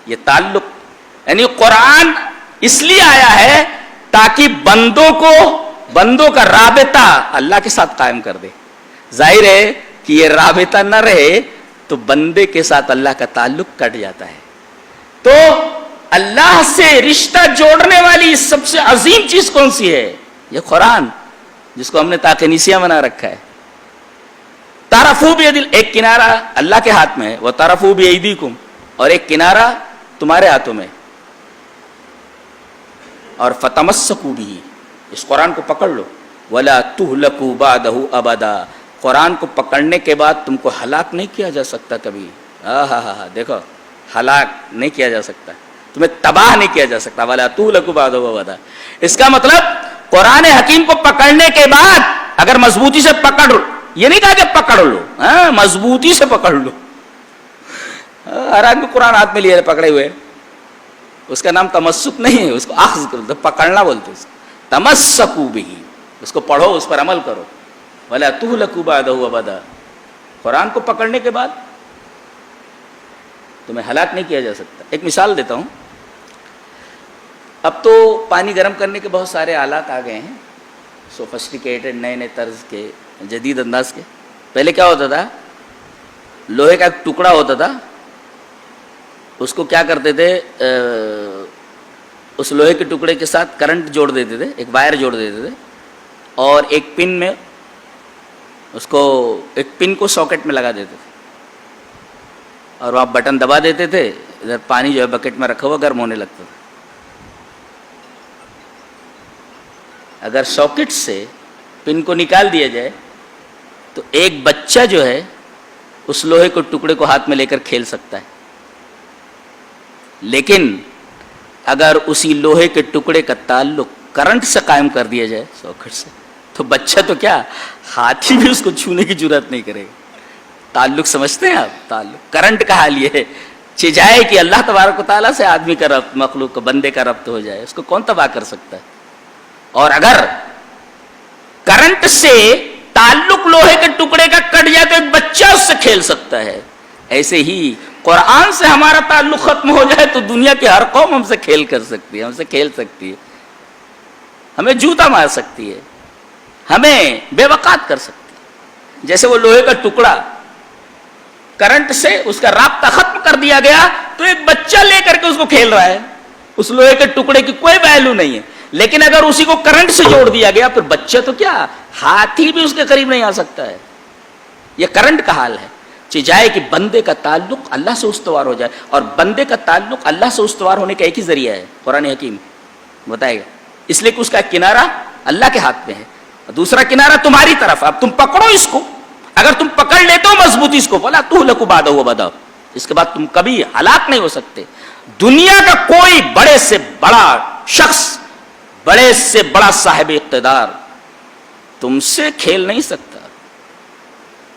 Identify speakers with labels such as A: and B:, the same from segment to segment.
A: یہ تعلق یعنی قرآن اس لیے آیا ہے تاکہ بندوں کا رابطہ اللہ کے ساتھ قائم کر دے. ظاہر ہے کہ یہ رابطہ نہ رہے تو بندے کے ساتھ اللہ کا تعلق کٹ جاتا ہے. تو اللہ سے رشتہ جوڑنے والی سب سے عظیم چیز کون سی ہے؟ یہ قرآن، جس کو ہم نے تاقنیسیہ بنا رکھا ہے. طرفو بیدل، ایک کنارہ اللہ کے ہاتھ میں ہے، وہ طرفو بیدیکم، اور ایک کنارہ تمہارے ہاتھوں میں. اور فتمسکوا بھی، اس قرآن کو پکڑ لو. ولا تہلکوا بعدہ ابدا، قرآن کو پکڑنے کے بعد تم کو ہلاک نہیں کیا جا سکتا کبھی. دیکھو، ہلاک نہیں کیا جا سکتا، تمہیں تباہ نہیں کیا جا سکتا. ولا تہلکوا بعدہ ابدا، اس کا مطلب قرآن حکیم کو پکڑنے کے بعد اگر مضبوطی سے پکڑ، یہ نہیں کہا کہ پکڑ لو، مضبوطی سے پکڑ لو. ہر آدمی قرآن ہاتھ میں لیے پکڑے ہوئے، اس کا نام تمسک نہیں ہے، اس کو اخذ کرو، پکڑنا بولتے ہیں. تمسکوا بہ، اس کو پڑھو، اس پر عمل کرو. ولا تہلکوا بعدہ ابدا، قرآن کو پکڑنے کے بعد تمہیں ہلاک نہیں کیا جا سکتا. ایک مثال دیتا ہوں. اب تو پانی گرم کرنے کے بہت سارے آلات آ گئے ہیں، سوفسٹیکیٹڈ، نئے نئے طرز کے، جدید انداز کے. پہلے کیا ہوتا تھا؟ لوہے کا ایک ٹکڑا ہوتا تھا، اس کو کیا کرتے تھے، اس لوہے کے ٹکڑے کے ساتھ کرنٹ جوڑ دیتے تھے، ایک وائر جوڑ دیتے تھے، اور ایک پن میں ایک پن کو ساکٹ میں لگا دیتے تھے، اور وہاں بٹن دبا دیتے تھے. ادھر پانی جو ہے بکٹ میں رکھا ہوا گرم ہونے لگتا تھا. اگر ساکٹ سے پن کو نکال دیا جائے تو ایک بچہ جو ہے اس لوہے کو ٹکڑے کو ہاتھ میں لے کر کھیل سکتا ہے. لیکن اگر اسی لوہے کے ٹکڑے کا تعلق کرنٹ سے قائم کر دیا جائے، ساکٹ سے، تو بچہ تو کیا، ہاتھی بھی اس کو چھونے کی جرات نہیں کرے گا. تعلق سمجھتے ہیں آپ؟ تعلق، کرنٹ کا حال یہ ہے. چاہے کہ اللہ تبارک و تعالیٰ سے آدمی کا ربط، مخلوق کا، بندے کا ربط ہو جائے، اس کو کون تباہ کر سکتا ہے؟ اور اگر کرنٹ سے تعلق لوہے کے ٹکڑے کا کٹ جائے تو ایک بچہ اس سے کھیل سکتا ہے. ایسے ہی قرآن سے ہمارا تعلق ختم ہو جائے تو دنیا کی ہر قوم ہم سے کھیل کر سکتی ہے، ہم سے کھیل سکتی ہے، ہمیں جوتا مار سکتی ہے، ہمیں بے وقات کر سکتی ہے. جیسے وہ لوہے کا ٹکڑا کرنٹ سے اس کا رابطہ ختم کر دیا گیا تو ایک بچہ لے کر کے اس کو کھیل رہا ہے، اس لوہے کے ٹکڑے کی کوئی ویلیو نہیں ہے. لیکن اگر اسی کو کرنٹ سے جوڑ دیا گیا پھر بچہ تو کیا، ہاتھی بھی اس کے قریب نہیں آ سکتا ہے. یہ کرنٹ کا حال ہے. چاہے کہ بندے کا تعلق اللہ سے استوار ہو جائے، اور بندے کا تعلق اللہ سے استوار ہونے کا ایک ہی ذریعہ ہے، قرآن حکیم بتائے گا. اس لیے کہ اس کا ایک کنارہ اللہ کے ہاتھ میں ہے، دوسرا کنارہ تمہاری طرف. اب تم پکڑو اس کو، اگر تم پکڑ لیتے ہو مضبوطی اس کو، ولا تہلکوا بعدہ ابدا، اس کے بعد تم کبھی ہلاک نہیں ہو سکتے. دنیا کا کوئی بڑے سے بڑا شخص، بڑے سے بڑا صاحب اقتدار تم سے کھیل نہیں سکتا،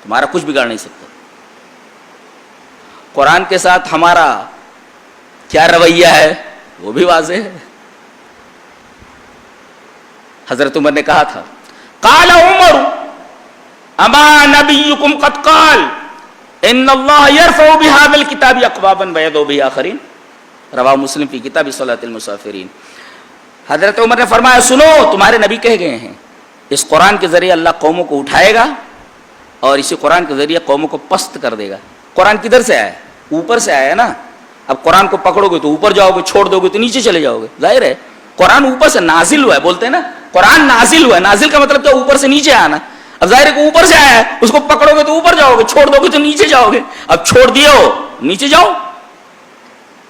A: تمہارا کچھ بگاڑ نہیں سکتا. قرآن کے ساتھ ہمارا کیا رویہ ہے وہ بھی واضح ہے. حضرت عمر نے کہا تھا، قال عمر اما نبیکم قد قال ان اللہ یرفع بہذا الکتاب اقواما ویضع بہ آخرین، رواہ مسلم فی کتاب صلاۃ المسافرین. حضرت عمر نے فرمایا، سنو، تمہارے نبی کہہ گئے ہیں اس قرآن کے ذریعے اللہ قوموں کو اٹھائے گا اور اسی قرآن کے ذریعے قوموں کو پست کر دے گا. قرآن کدھر سے آیا ہے؟ اوپر سے آیا ہے نا. اب قرآن کو پکڑو گے تو اوپر جاؤ گے، چھوڑ دو گے تو نیچے چلے جاؤ گے. ظاہر ہے قرآن اوپر سے نازل ہوا ہے، بولتے ہیں نا قرآن نازل ہوا ہے. نازل کا مطلب کیا؟ اوپر سے نیچے آنا. اب ظاہر ہے کہ اوپر سے آیا ہے، اس کو پکڑو گے تو اوپر جاؤ گے، چھوڑ دو گے تو نیچے جاؤ گے. اب چھوڑ دیے ہو، نیچے جاؤ.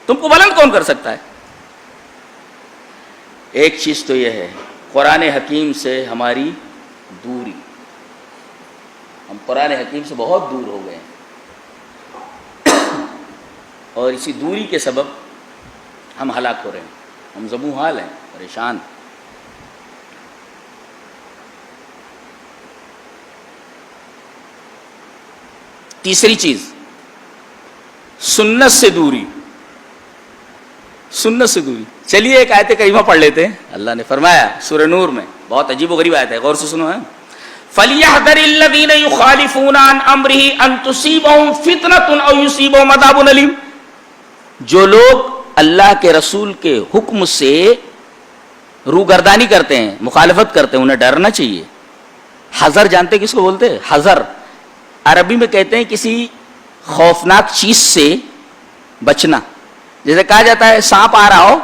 A: تم کو بلند کون کر سکتا ہے؟ ایک چیز تو یہ ہے، قرآن حکیم سے ہماری دوری، ہم قرآن حکیم سے بہت دور ہو گئے ہیں، اور اسی دوری کے سبب ہم ہلاک ہو رہے ہیں، ہم زبوں حال ہیں، پریشان. تیسری چیز، سنت سے دوری. سنت سے دوری. چلیے ایک آیت کریمہ پڑھ لیتے ہیں. اللہ نے فرمایا سورہ نور میں، بہت عجیب و غریب آیت ہے، غور سے سنو. ہے فَلْيَحْذَرِ الَّذِينَ يُخَالِفُونَ عَنْ أَمْرِهِ أَن تُصِيبَهُمْ فِتْنَةٌ أَوْ يُصِيبَهُمْ عَذَابٌ أَلِيمٌ. جو لوگ اللہ کے رسول کے حکم سے روگردانی کرتے ہیں، مخالفت کرتے ہیں، انہیں ڈرنا چاہیے. حذر جانتے ہیں کس کو بولتے ہیں؟ حذر عربی میں کہتے ہیں کسی خوفناک چیز سے بچنا. جیسے کہا جاتا ہے سانپ آ رہا ہو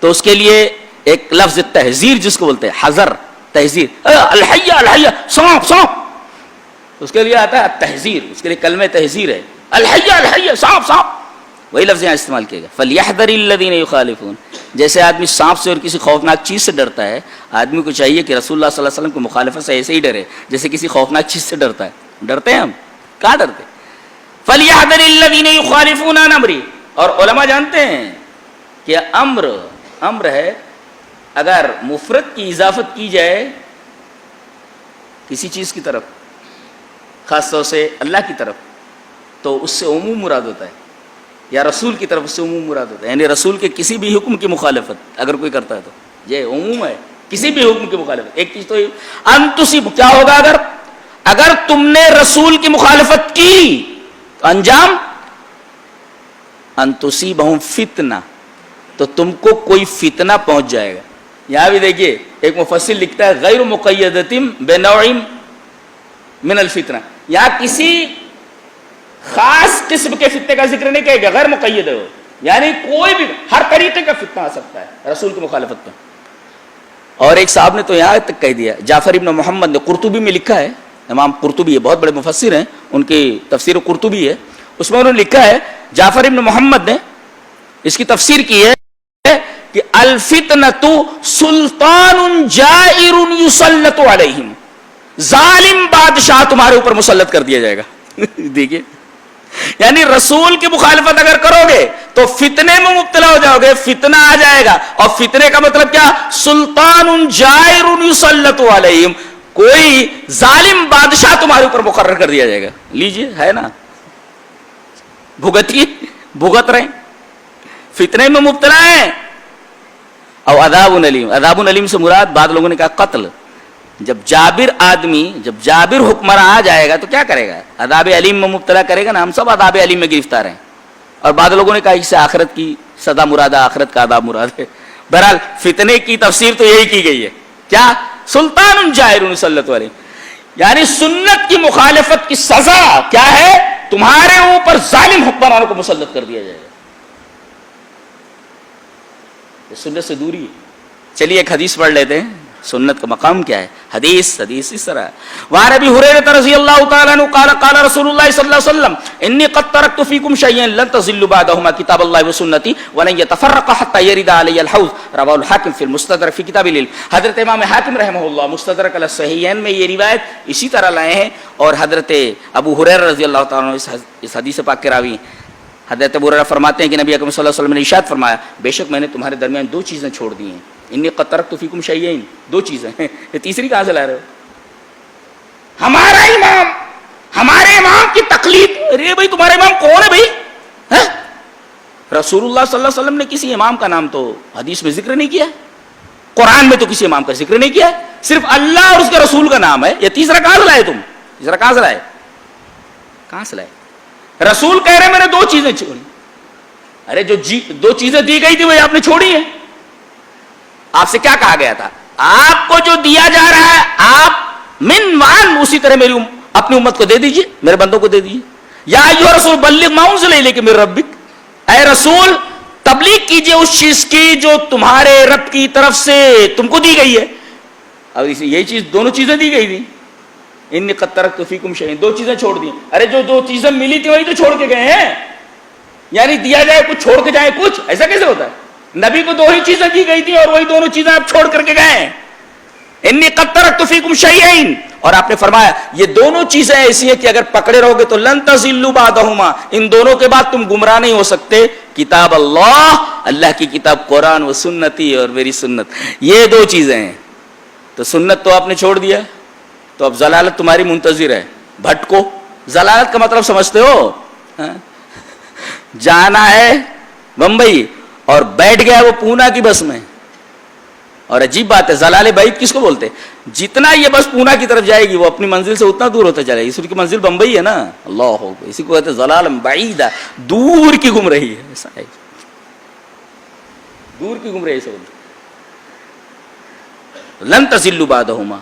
A: تو اس کے لیے ایک لفظ تحذیر جس کو بولتے ہیں، حذر، تحذیر. الحیہ الحیہ، سانپ سانپ، اس کے لیے آتا ہے تحذیر، اس کے لیے کلمہ تحذیر ہے، الحیہ الحیہ، سانپ سانپ. وہی لفظ یہاں استعمال کیے گا. فلیحذر الذین یخالفون. جیسے آدمی سانپ سے اور کسی خوفناک چیز سے ڈرتا ہے، آدمی کو چاہیے کہ رسول اللہ صلی اللہ علیہ وسلم کی مخالفت سے ایسے ہی ڈرے جیسے کسی خوفناک چیز سے ڈرتا ہے. ڈرتے ہیں ہم؟ کہاں ڈرتے؟ فلیحذر الذین یخالفون عن امرہ. اور علماء جانتے ہیں کہ امر ہے، اگر مفرد کی اضافت کی جائے کسی چیز کی طرف، خاص طور سے اللہ کی طرف، تو اس سے عموم مراد ہوتا ہے، یا رسول کی طرف اس سے عموم مراد ہوتا ہے. یعنی رسول کے کسی بھی حکم کی مخالفت اگر کوئی کرتا ہے تو یہ عموم ہے، کسی بھی حکم کی مخالفت. ایک چیز تو انتصب، کیا ہوگا اگر تم نے رسول کی مخالفت کی تو انجام انتصیبہم فتنہ، تو تم کو کوئی فتنہ پہنچ جائے گا. یہاں بھی دیکھیے ایک مفسر لکھتا ہے غیر مقیدۃ بنوع من الفتنہ. یہاں کسی خاص قسم کے فتنے کا ذکر نہیں کہے گا، غیر مقید ہے وہ، یعنی کوئی بھی ہر طریقے کا فتنہ آ سکتا ہے رسول کی مخالفت میں. اور ایک صاحب نے تو یہاں تک کہہ دیا، جعفر ابن محمد نے، قرطبی میں لکھا ہے، امام قرطبی ہے، بہت بڑے مفسر ہیں، ان کی تفسیر قرطبی ہے، اس میں انہوں نے لکھا ہے، جعفر ابن محمد نے اس کی تفسیر کی ہے کہ الفتنۃ سلطان جائر یسلط علیہم. ظالم بادشاہ تمہارے اوپر مسلط کر دیا جائے گا. دیکھیے، یعنی رسول کی مخالفت اگر کرو گے تو فتنے میں مبتلا ہو جاؤ گے، فتنہ آ جائے گا. اور فتنے کا مطلب کیا؟ سلطان جائر یسلط علیہم، کوئی ظالم بادشاہ تمہارے اوپر مقرر کر دیا جائے گا. لیجئے، ہے نا، بھگت رہے، فتنے میں مبتلا ہیں. اور عذاب علیم، عذاب علیم سے مراد بعض لوگوں نے کہا قتل. جب جابر حکمراں آ جائے گا تو کیا کرے گا؟ عذاب علیم میں مبتلا کرے گا نا. ہم سب عذاب علیم میں گرفتار ہیں. اور بعض لوگوں نے کہا اس سے آخرت کی سزا مراد ہے، آخرت کا عذاب مراد ہے. بہرحال فتنے کی تفسیر تو یہی کی گئی ہے. کیا؟ سلطان جائر یسلط علیہ، یعنی سنت کی مخالفت کی سزا کیا ہے؟ تمہارے اوپر ظالم حکمرانوں کو مسلط کر دیا جائے گا. سنت سے دوری. چلیے ایک حدیث پڑھ لیتے ہیں، سنت کا مقام کیا ہے. حدیث اس طرح ہے. وعن ابی ہریرہ رضی اللہ تعالی عنہ قال قال رسول اللہ صلی اللہ علیہ وسلم انی قد ترکت فیکم شیئا لن تضلوا بعدهما کتاب اللہ وسنتی ولن يتفرقا حتى يرد علی الحوض. رواه الحاکم فی المستدرک فی کتاب العلم. حضرت امام حاکم رحمہ اللہ مستدرک علی الصحیحین میں یہ روایت اسی طرح لائے ہیں. اور حضرت ابو ہریرہ رضی اللہ تعالی عنہ اس حدیث پاک کے راوی ہیں. حضرت ابو ہریرہ فرماتے ہیں کہ نبی اکرم صلی اللہ علیہ وسلم نے ارشاد فرمایا، بے شک میں نے تمہارے درمیان دو چیزیں چھوڑ دی ہیں. انی قد ترکت فیکم شیئین، دو چیزیں ہیں. یہ تیسری کہاں سے لا رہے ہو؟ ہمارا امام، ہمارے امام کی تقلید. ارے بھائی تمہارا امام کون ہے بھائی؟ رسول اللہ صلی اللہ علیہ وسلم نے کسی امام کا نام تو حدیث میں ذکر نہیں کیا، قرآن میں تو کسی امام کا ذکر نہیں کیا، صرف اللہ اور اس کے رسول کا نام ہے. یہ تیسرا کہاں سے لائے تم؟ تیسرا کہاں سے لائے؟ کہاں سے لائے؟ رسول کہہ رہے میں نے دو چیزیں چھوڑی. ارے جو دو چیزیں دی گئی تھی وہی آپ نے چھوڑی ہیں. آپ سے کیا کہا گیا تھا؟ آپ کو جو دیا جا رہا ہے آپ من وان اسی طرح میری اپنی امت کو دے دیجئے، میرے بندوں کو دے دیجئے. یا ایھا رسول بلغ ما انزل الیک من ربک، اے رسول تبلیغ کیجئے اس چیز کی جو تمہارے رب کی طرف سے تم کو دی گئی ہے. اب یہی چیز دونوں چیزیں دی گئی تھی. انی قد ترکت فیکم شیئین، دو چیزیں چھوڑ دی. ارے جو دو چیزیں ملی تھی وہی تو چھوڑ کے گئے ہیں. یعنی دیا جائے کچھ چھوڑ کے جائے کچھ، ایسا کیسے ہوتا ہے؟ نبی کو دو ہی چیزیں دی گئی تھی اور وہی دونوں چیزیں آپ چھوڑ کر کے گئے ہیں. انی قد ترکت فیکم شیئین، اور آپ نے فرمایا یہ دونوں چیزیں ایسی ہیں کہ اگر پکڑے رہو گے تو لن تضلوا بعدہما، ان دونوں کے بعد تم گمراہ نہیں ہو سکتے. کتاب اللہ، اللہ کی کتاب قرآن، و سنتی، اور میری سنت. یہ دو چیزیں ہیں. تو سنت تو آپ نے چھوڑ دیا، تو اب ضلالت تمہاری منتظر ہے. بھٹکو. ضلالت کا مطلب سمجھتے ہو؟ جانا ہے بمبئی اور بیٹھ گیا وہ پونا کی بس میں. اور عجیب بات ہے، ضلال بعید کس کو بولتے؟ جتنا یہ بس پونا کی طرف جائے گی وہ اپنی منزل سے اتنا دور ہوتا چلے گی. اس کی منزل بمبئی ہے نا. اللہ ہو، اسی کو کہتے ہیں ضلال بعید، دور کی گم رہی ہے. ایسا ہے. دور کی گھوم رہے سب لن تزلوا بعدہما